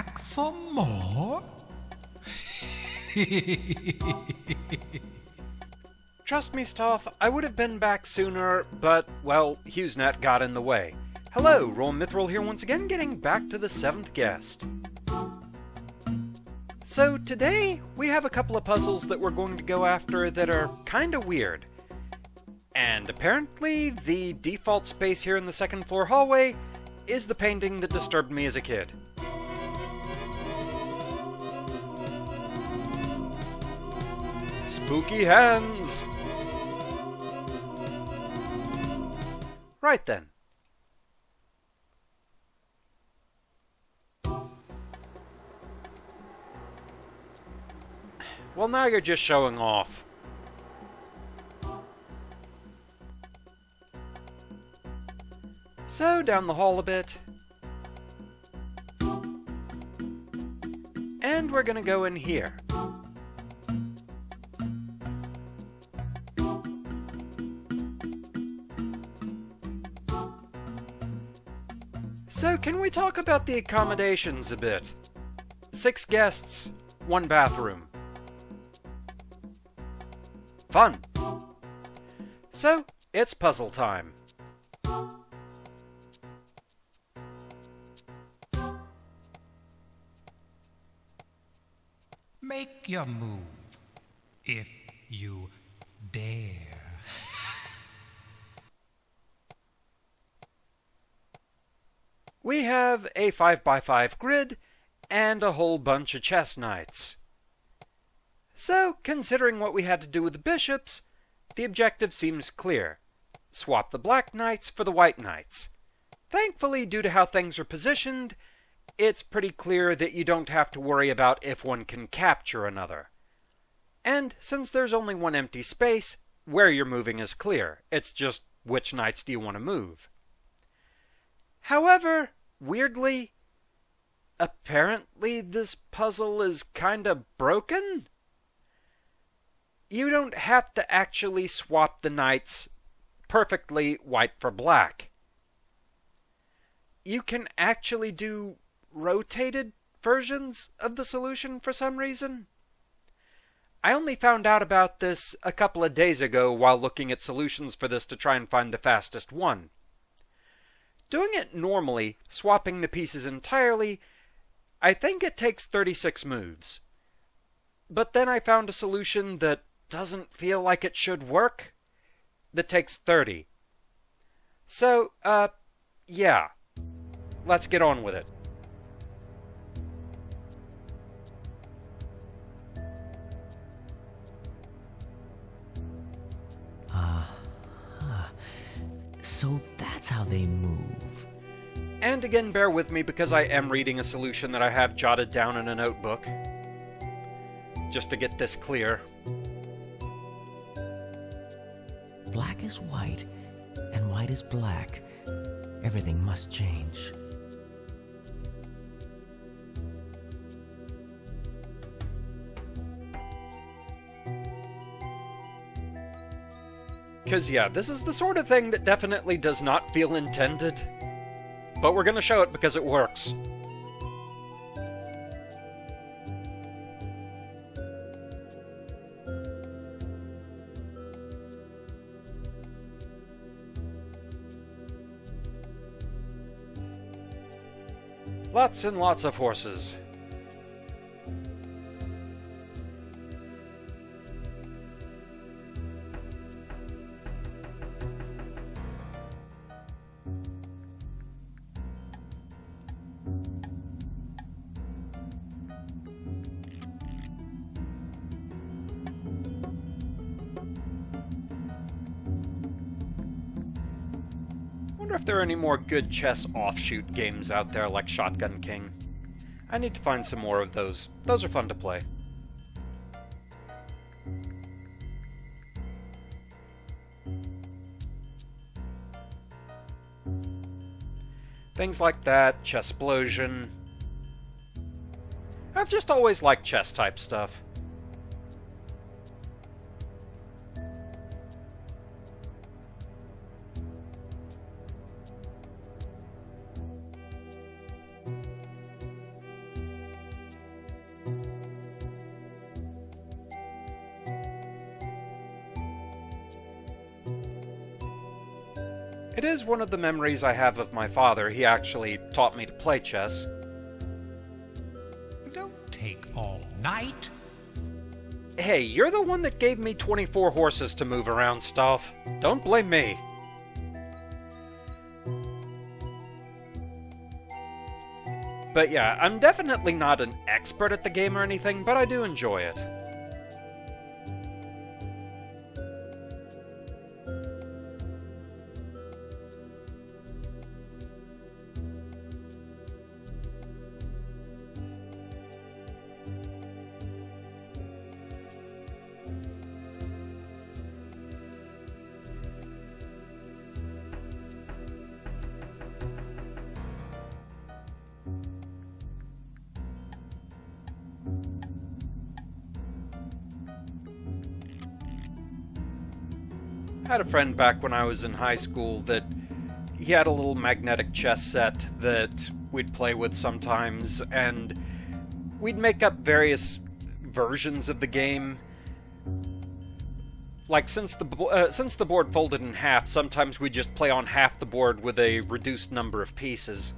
back for more? Trust me, Stoff, I would have been back sooner, but, well, HughesNet got in the way. Hello, RoahmMythril here once again, getting back to the 7th guest. So today, we have a couple of puzzles that we're going to go after that are kinda weird. And apparently, the default space here in the 2nd floor hallway is the painting that disturbed me as a kid. Spooky hands! Right then. Well, now you're just showing off. So, down the hall a bit. And we're gonna go in here. So, can we talk about the accommodations a bit? 6 guests, 1 bathroom. Fun! So, it's puzzle time. Make your move, if you dare. We have a 5x5 grid and a whole bunch of chess knights. So, considering what we had to do with the bishops, the objective seems clear. Swap the black knights for the white knights. Thankfully, due to how things are positioned, it's pretty clear that you don't have to worry about if one can capture another. And since there's only one empty space, where you're moving is clear. It's just which knights do you want to move. However, weirdly, apparently this puzzle is kinda broken? You don't have to actually swap the knights perfectly white for black. You can actually do rotated versions of the solution for some reason. I only found out about this a couple of days ago while looking at solutions for this to try and find the fastest one. Doing it normally, swapping the pieces entirely, I think it takes 36 moves. But then I found a solution that doesn't feel like it should work, that takes 30. So, yeah. Let's get on with it. So that's how they move. And again, bear with me because I am reading a solution that I have jotted down in a notebook. Just to get this clear. Black is white, and white is black. Everything must change. Because, yeah, this is the sort of thing that definitely does not feel intended. But we're gonna show it because it works. Lots and lots of horses. I wonder if there are any more good chess offshoot games out there like Shotgun King. I need to find some more of those. Those are fun to play. Things like that, Chessplosion. I've just always liked chess-type stuff. It is one of the memories I have of my father. He actually taught me to play chess. Don't take all night. Hey, you're the one that gave me 24 horses to move around stuff. Don't blame me. But yeah, I'm definitely not an expert at the game or anything, but I do enjoy it. I had a friend back when I was in high school that he had a little magnetic chess set that we'd play with sometimes, and we'd make up various versions of the game. Like, since the board folded in half, sometimes we'd just play on half the board with a reduced number of pieces.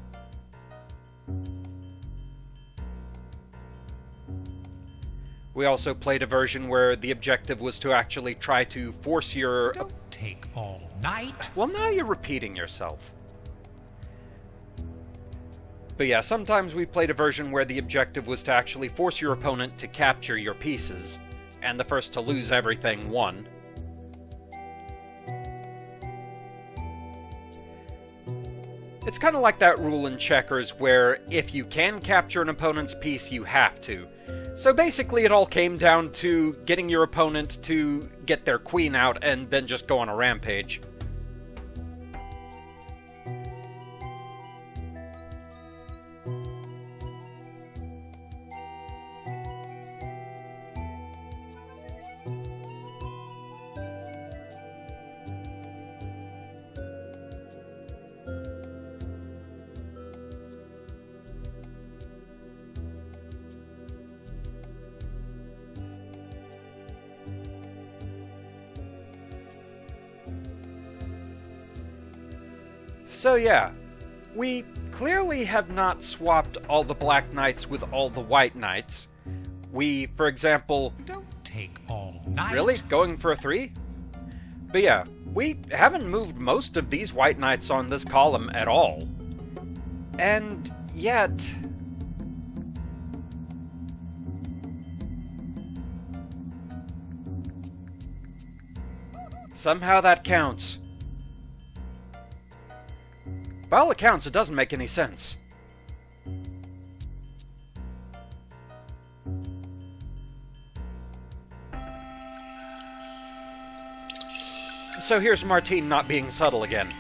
We also played a version where the objective was to actually try to force your... Don't take all night. Well, now you're repeating yourself. But yeah, sometimes we played a version where the objective was to actually force your opponent to capture your pieces, and the first to lose everything won. It's kind of like that rule in checkers where if you can capture an opponent's piece, you have to. So basically it all came down to getting your opponent to get their queen out and then just go on a rampage. So yeah, we clearly have not swapped all the black knights with all the white knights. We, for example... Don't take all night. Really? Going for a 3? But yeah, we haven't moved most of these white knights on this column at all. And yet... somehow that counts. By all accounts, it doesn't make any sense. So here's Martine not being subtle again.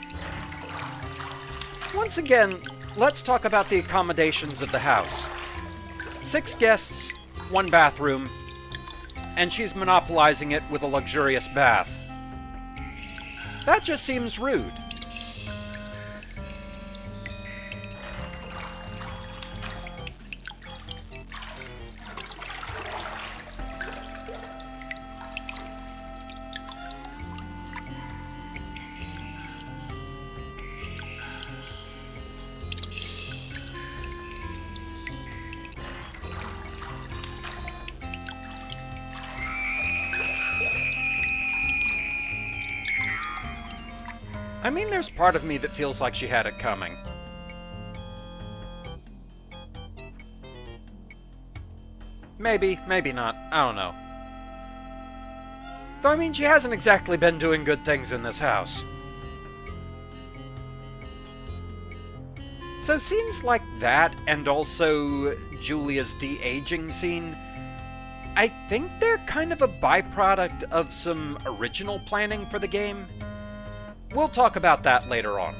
Once again, let's talk about the accommodations of the house. 6 guests, 1 bathroom, and she's monopolizing it with a luxurious bath. That just seems rude. I mean, there's part of me that feels like she had it coming. Maybe, maybe not. I don't know. Though, I mean, she hasn't exactly been doing good things in this house. So scenes like that, and also Julia's de-aging scene, I think they're kind of a byproduct of some original planning for the game. We'll talk about that later on.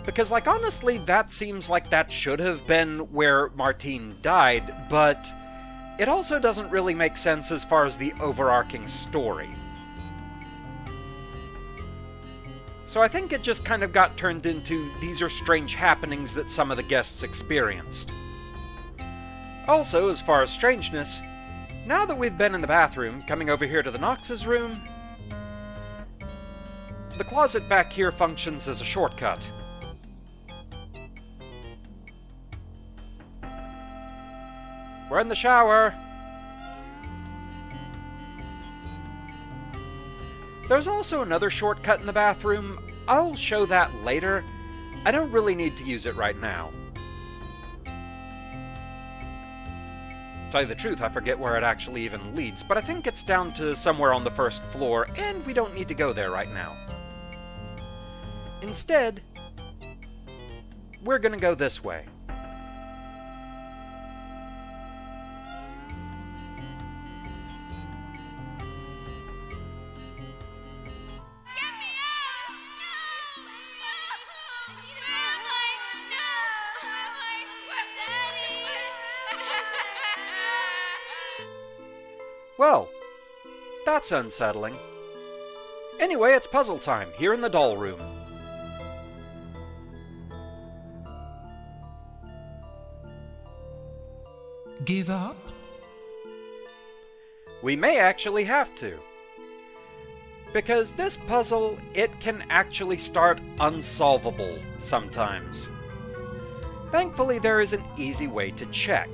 Because, like, honestly, that seems like that should have been where Martine died, but it also doesn't really make sense as far as the overarching story. So I think it just kind of got turned into these are strange happenings that some of the guests experienced. Also, as far as strangeness, now that we've been in the bathroom, coming over here to the Knox's room, the closet back here functions as a shortcut. We're in the shower! There's also another shortcut in the bathroom. I'll show that later. I don't really need to use it right now. To tell you the truth, I forget where it actually even leads, but I think it's down to somewhere on the first floor, and we don't need to go there right now. Instead, we're gonna go this way. Well, that's unsettling. Anyway, it's puzzle time, here in the doll room. Give up? We may actually have to. Because this puzzle, it can actually start unsolvable sometimes. Thankfully, there is an easy way to check.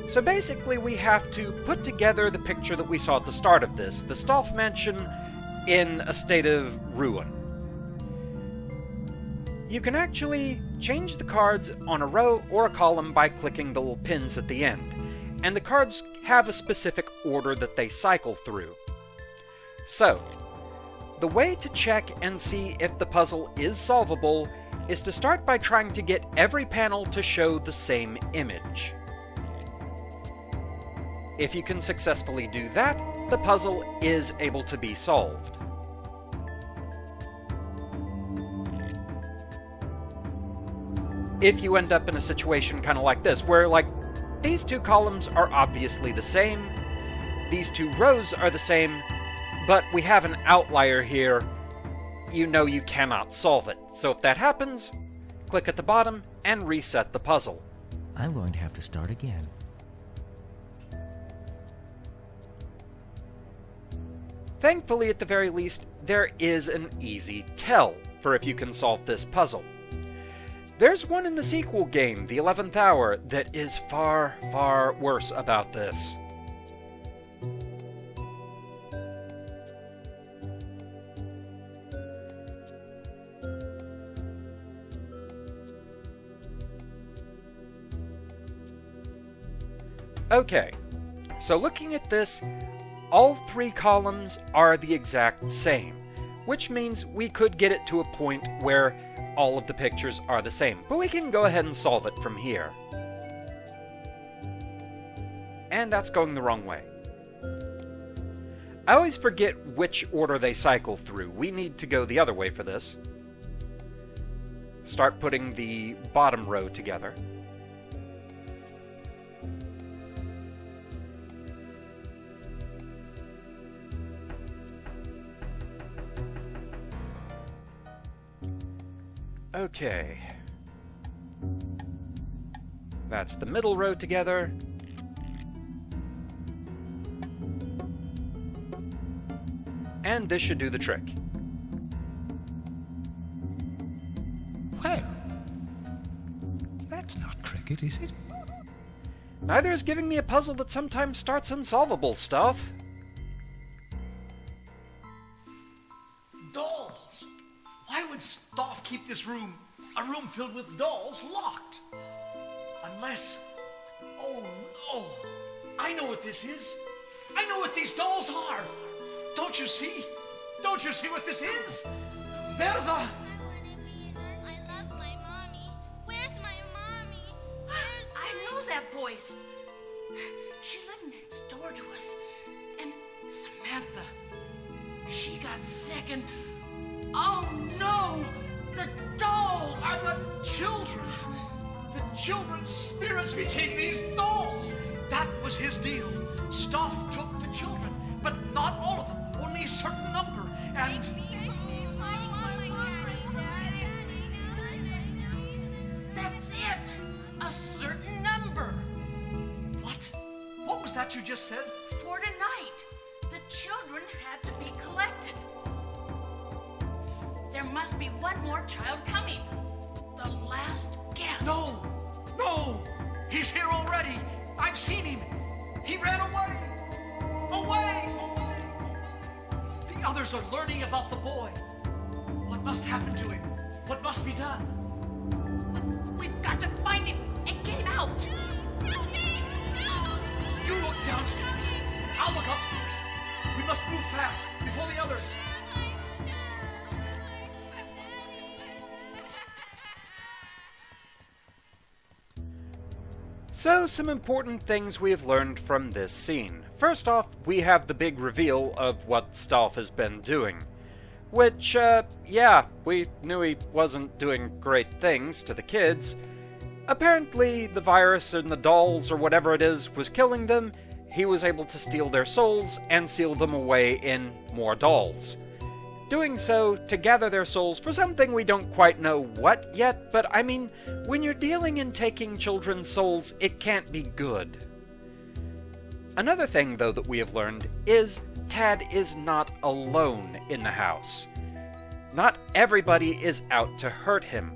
So basically, we have to put together the picture that we saw at the start of this, the Stolf Mansion in a state of ruin. You can actually change the cards on a row or a column by clicking the little pins at the end, and the cards have a specific order that they cycle through. So, the way to check and see if the puzzle is solvable is to start by trying to get every panel to show the same image. If you can successfully do that, the puzzle is able to be solved. If you end up in a situation kind of like this, where like these two columns are obviously the same, these two rows are the same, but we have an outlier here, you know you cannot solve it. So if that happens, click at the bottom and reset the puzzle. I'm going to have to start again. Thankfully, at the very least, there is an easy tell for if you can solve this puzzle. There's one in the sequel game, The 11th Hour, that is far, far worse about this. Okay, so looking at this, all three columns are the exact same, which means we could get it to a point where all of the pictures are the same, but we can go ahead and solve it from here. And that's going the wrong way. I always forget which order they cycle through. We need to go the other way for this. Start putting the bottom row together. Okay. That's the middle row together. And this should do the trick. Well, that's not cricket, is it? Neither is giving me a puzzle that sometimes starts unsolvable stuff. Dolls! Why would Stoff keep this room, a room filled with dolls, locked? Unless... oh no! I know what this is! I know what these dolls are! Don't you see? Don't you see what this is? They're the... I love my mommy. Where's my mommy? I know that voice. She lived next door to us. And Samantha, she got sick and... oh no! The dolls! are the children. The children's spirits became these dolls. That was his deal. Stoff took the children, but not all of them. Only a certain number. And That's it! A certain number. what? What was that you just said? For tonight, the children had to be collected. must be one more child coming. The last guest. No! No! He's here already! I've seen him! He ran away! Away! The others are learning about the boy. What must happen to him? What must be done? We've got to find him and get him out. Help me! No! You look downstairs. I'll look upstairs. We must move fast before the others. So, some important things we have learned from this scene. First off, we have the big reveal of what Stolf has been doing. Which, yeah, we knew he wasn't doing great things to the kids. Apparently, the virus and the dolls, or whatever it is, was killing them. He was able to steal their souls and seal them away in more dolls. Doing so to gather their souls for something we don't quite know what yet, but I mean, when you're dealing in taking children's souls, it can't be good. Another thing, though, that we have learned is Tad is not alone in the house. Not everybody is out to hurt him.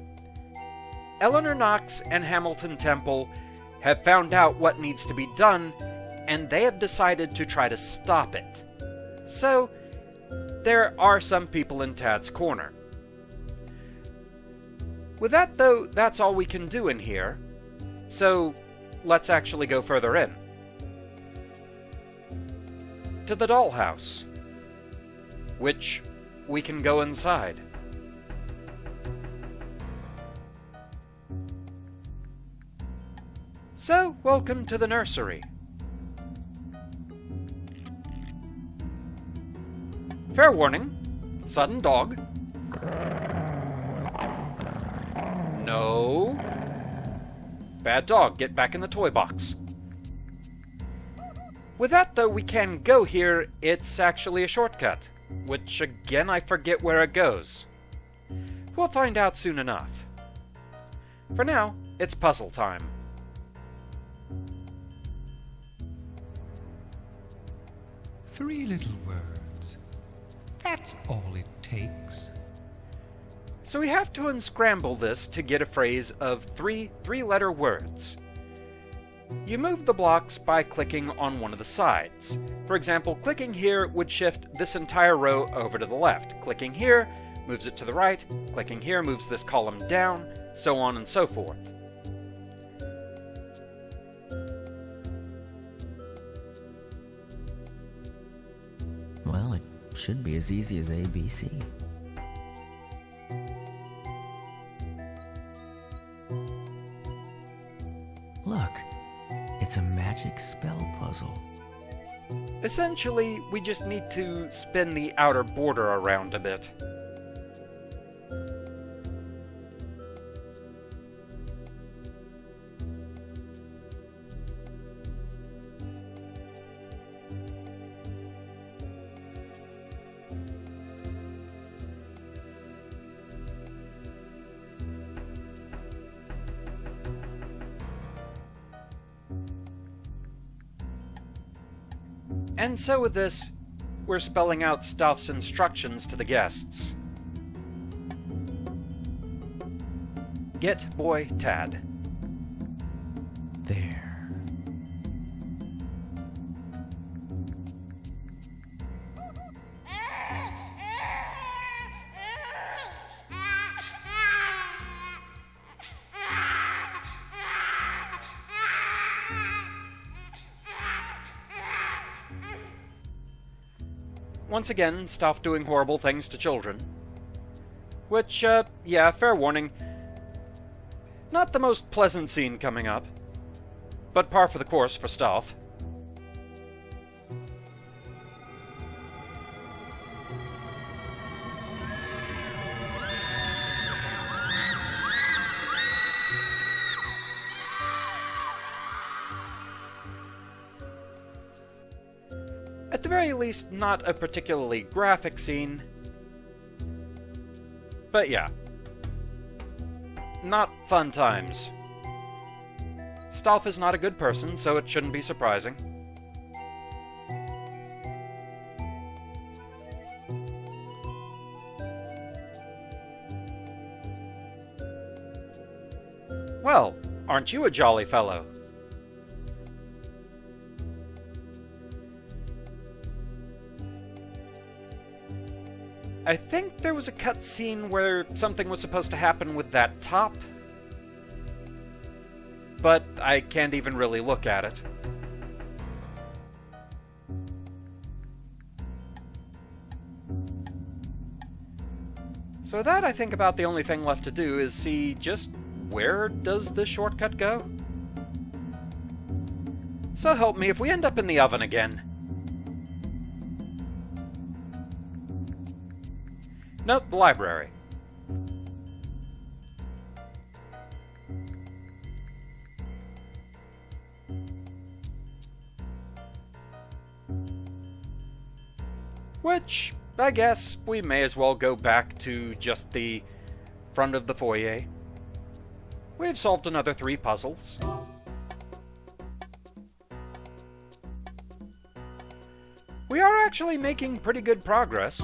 Eleanor Knox and Hamilton Temple have found out what needs to be done, and they have decided to try to stop it. So, there are some people in Tad's corner. With that, though, that's all we can do in here. So, let's actually go further in. To the dollhouse, which we can go inside. So, welcome to the nursery. Fair warning, sudden dog. No. Bad dog, get back in the toy box. With that, though, we can go here. It's actually a shortcut, which, again, I forget where it goes. We'll find out soon enough. For now, it's puzzle time. Three little words. That's all it takes. So we have to unscramble this to get a phrase of three-letter words. You move the blocks by clicking on one of the sides. For example, clicking here would shift this entire row over to the left. Clicking here moves it to the right. Clicking here moves this column down, so on and so forth. Well, it should be as easy as ABC. Look, it's a magic spell puzzle. Essentially, we just need to spin the outer border around a bit. And so with this, we're spelling out Stolf's instructions to the guests. Get boy Tad. There. Once again, Stolf doing horrible things to children. Which, yeah, fair warning. Not the most pleasant scene coming up. But par for the course for Stolf. At the very least, not a particularly graphic scene. But yeah. Not fun times. Stolf is not a good person, so it shouldn't be surprising. Well, aren't you a jolly fellow? I think there was a cutscene where something was supposed to happen with that top, but I can't even really look at it. So with that, I think about the only thing left to do is see just where does this shortcut go? So help me if we end up in the oven again. Nope, the library. Which, I guess, we may as well go back to just the front of the foyer. We've solved another 3 puzzles. We are actually making pretty good progress.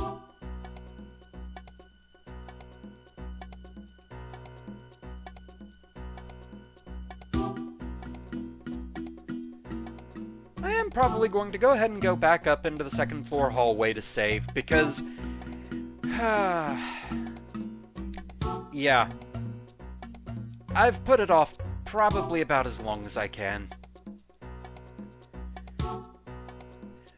I am probably going to go ahead and go back up into the 2nd floor hallway to save, because... yeah. I've put it off probably about as long as I can.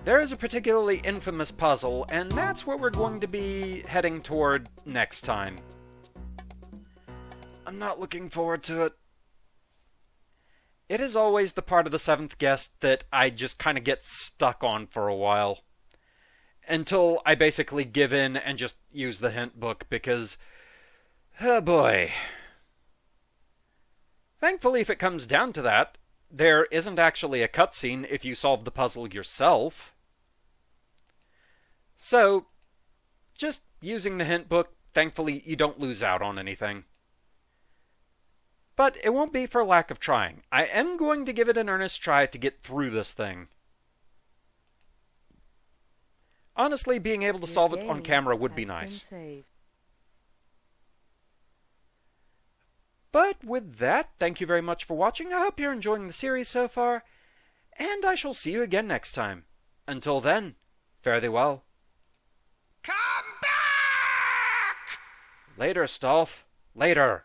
There is a particularly infamous puzzle, and that's what we're going to be heading toward next time. I'm not looking forward to it. It is always the part of the 7th guest that I just kind of get stuck on for a while. Until I basically give in and just use the hint book, because... oh boy. Thankfully, if it comes down to that, there isn't actually a cutscene if you solve the puzzle yourself. So, just using the hint book, thankfully you don't lose out on anything. But it won't be for lack of trying. I am going to give it an earnest try to get through this thing. Honestly, being able to solve it on camera would be nice. But with that, thank you very much for watching. I hope you're enjoying the series so far, and I shall see you again next time. Until then, fare thee well. Come back! Later, Stolf. Later.